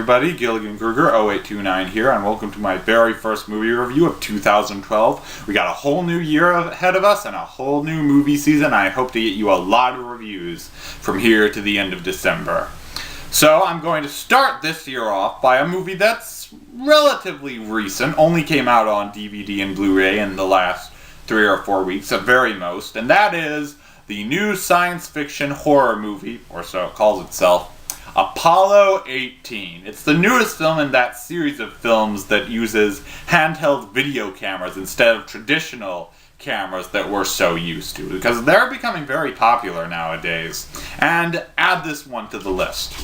everybody, Gilligan Kruger 0829 here, and welcome to my very first movie review of 2012. We got a whole new year ahead of us and a whole new movie season. I hope to get you a lot of reviews from here to the end of December. So I'm going to start this year off by a movie that's relatively recent, only came out on DVD and Blu-ray in the last 3 or 4 weeks at very most, and that is the new science fiction horror movie, or so it calls itself, Apollo 18. It's the newest film in that series of films that uses handheld video cameras instead of traditional cameras that we're so used to, because they're becoming very popular nowadays. And add this one to the list.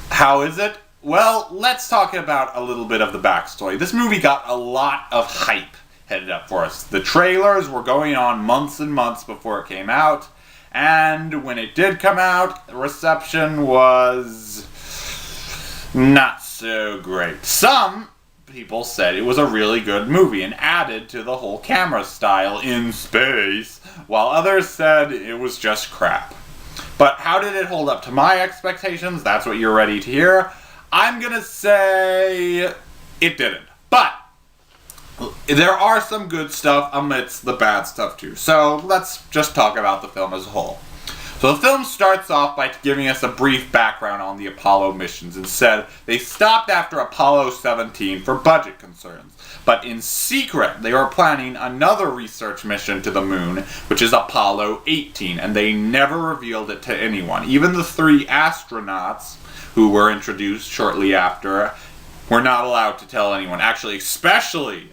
How is it? Well, let's talk about a little bit of the backstory. This movie got a lot of hype headed up for us. The trailers were going on months and months before it came out. And when it did come out, the reception was not so great. Some people said it was a really good movie and added to the whole camera style in space, while others said it was just crap. But how did it hold up to my expectations? That's what you're ready to hear. I'm gonna say it didn't. But there are some good stuff amidst the bad stuff too. So let's just talk about the film as a whole. So the film starts off by giving us a brief background on the Apollo missions and said they stopped after Apollo 17 for budget concerns. But in secret, they were planning another research mission to the moon, which is Apollo 18, and they never revealed it to anyone. Even the 3 astronauts who were introduced shortly after were not allowed to tell anyone. Actually, especially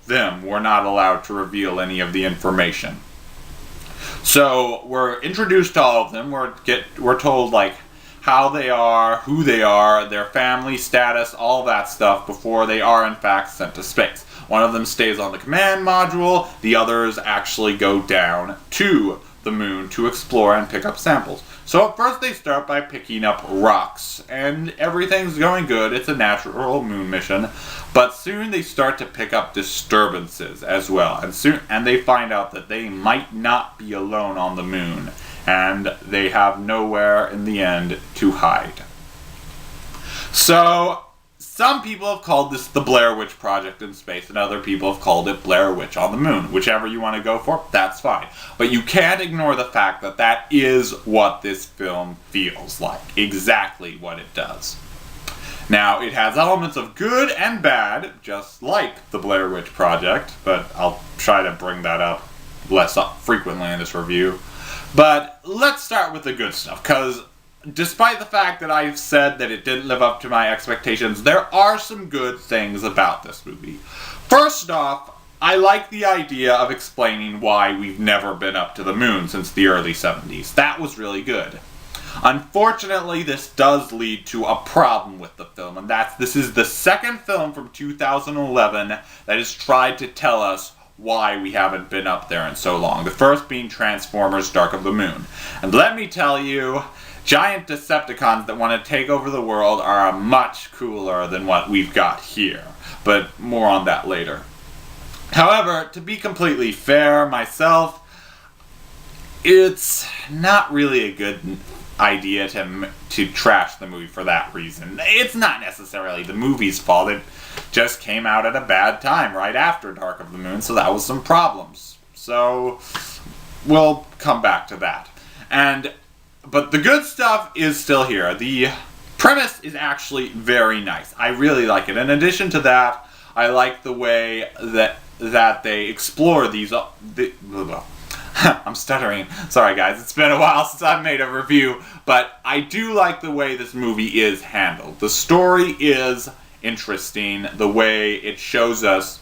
them were not allowed to reveal any of the information. So we're introduced to all of them. We're told like how they are, who they are, their family status, all that stuff before they are in fact sent to space. One of them stays on the command module. The others actually go down to the moon to explore and pick up samples. So at first they start by picking up rocks, and everything's going good. It's a natural moon mission, but soon they start to pick up disturbances as well, and they find out that they might not be alone on the moon, and they have nowhere in the end to hide. So some people have called this the Blair Witch Project in space, and other people have called it Blair Witch on the moon. Whichever you want to go for, that's fine. But you can't ignore the fact that that is what this film feels like. Exactly what it does. Now, it has elements of good and bad, just like the Blair Witch Project, but I'll try to bring that up less frequently in this review. But let's start with the good stuff, because despite the fact that I've said that it didn't live up to my expectations, there are some good things about this movie. First off, I like the idea of explaining why we've never been up to the moon since the early 70s. That was really good. Unfortunately, this does lead to a problem with the film, and this is the second film from 2011 that has tried to tell us why we haven't been up there in so long. The first being Transformers: Dark of the Moon. And let me tell you, giant Decepticons that want to take over the world are much cooler than what we've got here. But more on that later. However, to be completely fair myself, it's not really a good idea to trash the movie for that reason. It's not necessarily the movie's fault. It just came out at a bad time right after Dark of the Moon, so that was some problems. So we'll come back to that. But the good stuff is still here. The premise is actually very nice. I really like it. In addition to that, I like the way that they explore these... I'm stuttering. Sorry guys, it's been a while since I've made a review, but I do like the way this movie is handled. The story is interesting, the way it shows us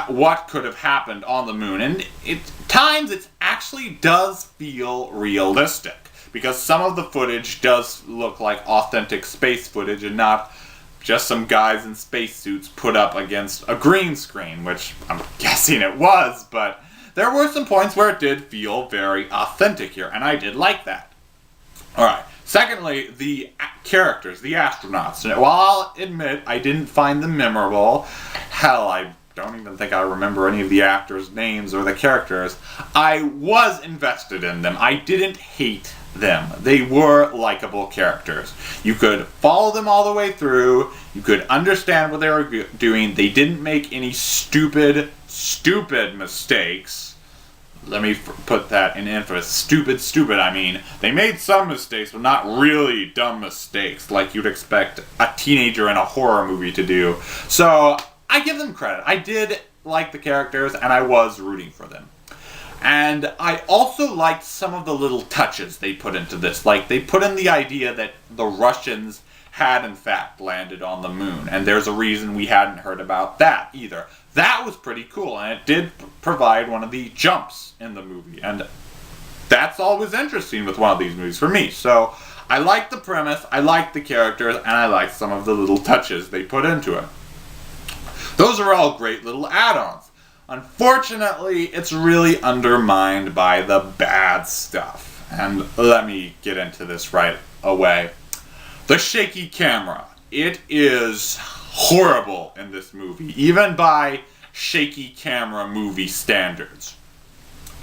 what could have happened on the moon, and at times it actually does feel realistic, because some of the footage does look like authentic space footage and not just some guys in spacesuits put up against a green screen, which I'm guessing it was, but there were some points where it did feel very authentic here, and I did like that. Alright, secondly, the characters, the astronauts. While I'll admit I didn't find them memorable, hell, I don't even think I remember any of the actors' names or the characters, I was invested in them. I didn't hate them. They were likable characters. You could follow them all the way through. You could understand what they were doing. They didn't make any stupid mistakes. Let me put that in emphasis. Stupid. I mean, they made some mistakes, but not really dumb mistakes like you'd expect a teenager in a horror movie to do. So, I give them credit. I did like the characters, and I was rooting for them. And I also liked some of the little touches they put into this. Like, they put in the idea that the Russians had, in fact, landed on the moon. And there's a reason we hadn't heard about that, either. That was pretty cool, and it did provide one of the jumps in the movie. And that's always interesting with one of these movies for me. So, I like the premise, I like the characters, and I like some of the little touches they put into it. Those are all great little add-ons. Unfortunately, it's really undermined by the bad stuff. And let me get into this right away. The shaky camera. It is horrible in this movie, even by shaky camera movie standards.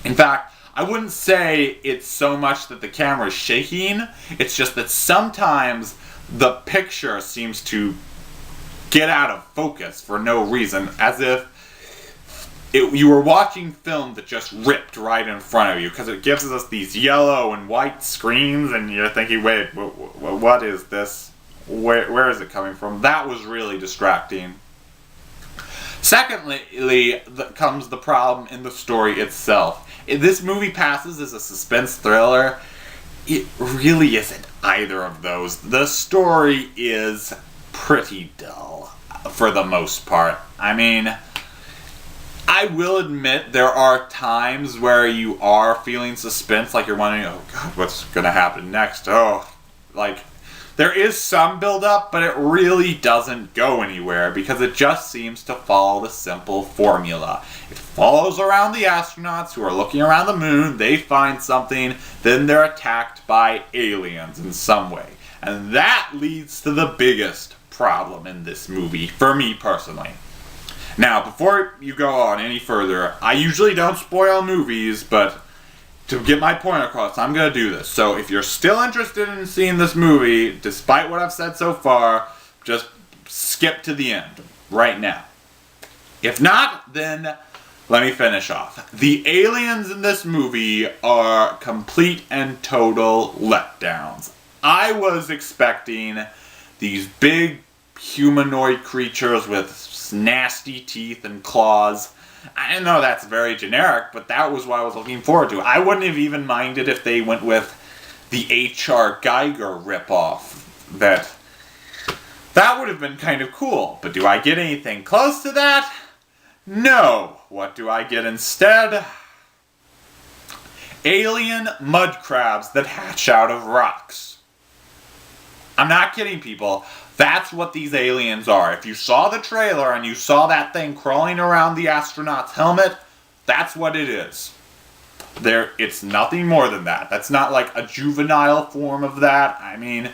In fact, I wouldn't say it's so much that the camera is shaking, it's just that sometimes the picture seems to get out of focus for no reason, as if you were watching film that just ripped right in front of you, because it gives us these yellow and white screens, and you're thinking, wait, what is this? Where is it coming from? That was really distracting. Secondly, comes the problem in the story itself. This movie passes as a suspense thriller. It really isn't either of those. The story is pretty dull, for the most part. I mean, I will admit there are times where you are feeling suspense, like you're wondering, oh god, what's gonna happen next? There is some build-up, but it really doesn't go anywhere because it just seems to follow the simple formula. It follows around the astronauts who are looking around the moon, they find something, then they're attacked by aliens in some way. And that leads to the biggest problem in this movie, for me personally. Now, before you go on any further, I usually don't spoil movies, but to get my point across, I'm going to do this. So if you're still interested in seeing this movie, despite what I've said so far, just skip to the end right now. If not, then let me finish off. The aliens in this movie are complete and total letdowns. I was expecting these big humanoid creatures with nasty teeth and claws. I know that's very generic, but that was what I was looking forward to. I wouldn't have even minded if they went with the H.R. Geiger ripoff. That would have been kind of cool. But do I get anything close to that? No. What do I get instead? Alien mud crabs that hatch out of rocks. I'm not kidding, people. That's what these aliens are. If you saw the trailer and you saw that thing crawling around the astronaut's helmet, that's what it is. It's nothing more than that. That's not like a juvenile form of that. I mean,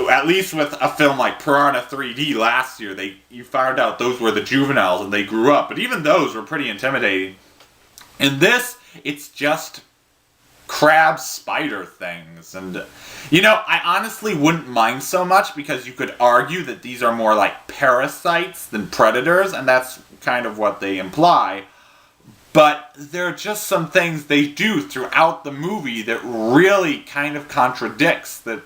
at least with a film like Piranha 3D last year, you found out those were the juveniles and they grew up. But even those were pretty intimidating. In this, it's just crab spider things. And, I honestly wouldn't mind so much because you could argue that these are more like parasites than predators, and that's kind of what they imply. But there are just some things they do throughout the movie that really kind of contradicts that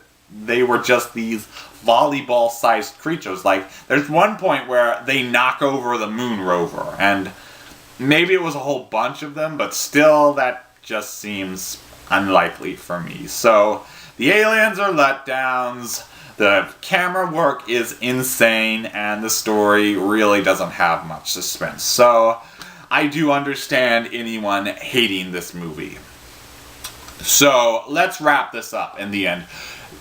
they were just these volleyball-sized creatures. Like, there's one point where they knock over the moon rover, and maybe it was a whole bunch of them, but still, that just seems unlikely for me. So, the aliens are letdowns, the camera work is insane, and the story really doesn't have much suspense. So, I do understand anyone hating this movie. So, let's wrap this up in the end.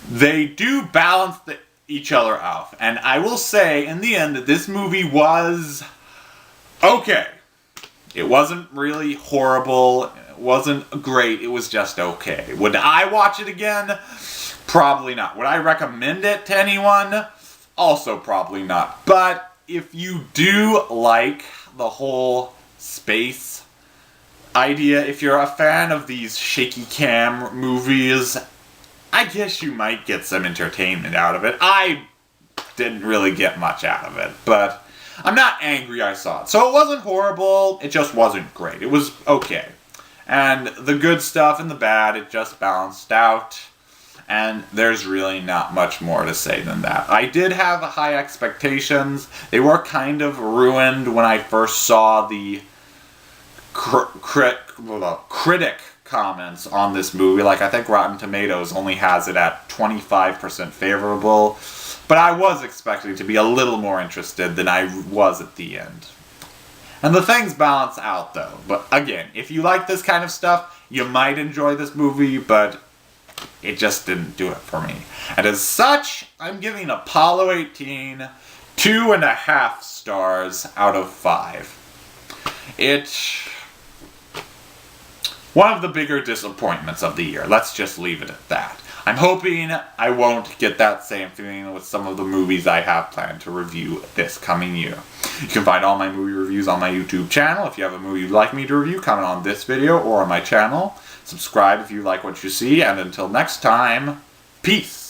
They do balance each other out, and I will say, in the end, that this movie was okay. It wasn't really horrible, it wasn't great, it was just okay. Would I watch it again? Probably not. Would I recommend it to anyone? Also probably not. But if you do like the whole space idea, if you're a fan of these shaky cam movies, I guess you might get some entertainment out of it. I didn't really get much out of it, but I'm not angry I saw it. So it wasn't horrible, it just wasn't great. It was okay. And the good stuff and the bad, it just balanced out. And there's really not much more to say than that. I did have high expectations. They were kind of ruined when I first saw the critic comments on this movie. Like, I think Rotten Tomatoes only has it at 25% favorable. But I was expecting to be a little more interested than I was at the end. And the things balance out, though. But again, if you like this kind of stuff, you might enjoy this movie, but it just didn't do it for me. And as such, I'm giving Apollo 18 2.5 stars out of 5. It's one of the bigger disappointments of the year. Let's just leave it at that. I'm hoping I won't get that same feeling with some of the movies I have planned to review this coming year. You can find all my movie reviews on my YouTube channel. If you have a movie you'd like me to review, comment on this video or on my channel. Subscribe if you like what you see, and until next time, peace!